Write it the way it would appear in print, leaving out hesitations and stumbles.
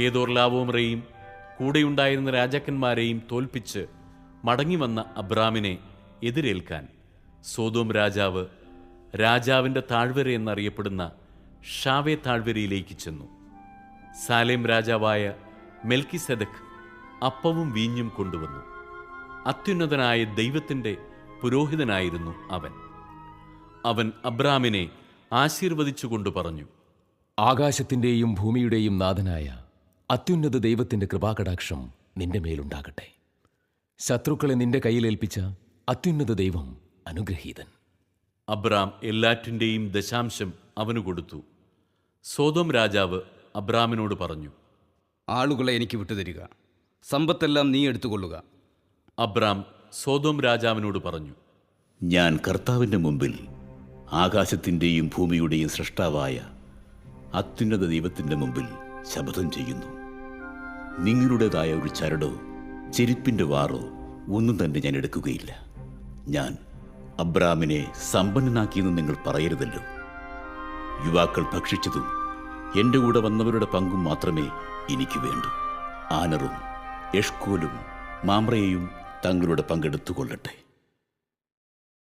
കേദോർലാവോമറെയും കൂടെയുണ്ടായിരുന്ന രാജാക്കന്മാരെയും തോൽപ്പിച്ച് മടങ്ങിവന്ന അബ്രാമിനെ എതിരേൽക്കാൻ സോദോം രാജാവ് രാജാവിൻ്റെ താഴ്വര എന്നറിയപ്പെടുന്ന ഷാവേ താഴ്വരയിലേക്ക് ചെന്നു. സാലേം രാജാവായ മെൽക്കിസെദക്ക് അപ്പവും വീഞ്ഞും കൊണ്ടുവന്നു. അത്യുന്നതനായ ദൈവത്തിൻ്റെ പുരോഹിതനായിരുന്നു അവൻ. അവൻ അബ്രാമിനെ ആശീർവദിച്ചുകൊണ്ട് പറഞ്ഞു, ആകാശത്തിൻ്റെയും ഭൂമിയുടെയും നാഥനായ അത്യുന്നത ദൈവത്തിൻ്റെ കൃപാകടാക്ഷം നിന്റെ മേലുണ്ടാകട്ടെ. ശത്രുക്കളെ നിന്റെ കയ്യിലേൽപ്പിച്ച അത്യുന്നത ദൈവം അനുഗ്രഹീതൻ. അബ്രാം എല്ലാറ്റിൻ്റെയും ദശാംശം അവന് കൊടുത്തു. സോദോം രാജാവ് അബ്രാമിനോട് പറഞ്ഞു, ആളുകളെ എനിക്ക് വിട്ടുതരിക, സമ്പത്തെല്ലാം നീ എടുത്തുകൊള്ളുക. അബ്രാം സോദോം രാജാവിനോട് പറഞ്ഞു, ഞാൻ കർത്താവിൻ്റെ മുമ്പിൽ ആകാശത്തിൻ്റെയും ഭൂമിയുടെയും സൃഷ്ടാവായ അത്യുന്നത ദൈവത്തിൻ്റെ മുമ്പിൽ ശപഥം ചെയ്യുന്നു. നിങ്ങളുടേതായ ഒരു ചരടോ ചെരുപ്പിൻ്റെ വാറോ ഒന്നും തന്നെ ഞാൻ എടുക്കുകയില്ല. ഞാൻ അബ്രാമിനെ സമ്പന്നനാക്കിയെന്ന് നിങ്ങൾ പറയരുതല്ലോ. യുവാക്കൾ ഭക്ഷിച്ചതും എൻ്റെ കൂടെ വന്നവരുടെ പങ്കും മാത്രമേ എനിക്ക് വേണ്ടൂ. ആനറും എഷ്കോലും മാമ്രയെയും തങ്ങളുടെ പങ്കെടുത്തുകൊള്ളട്ടെ.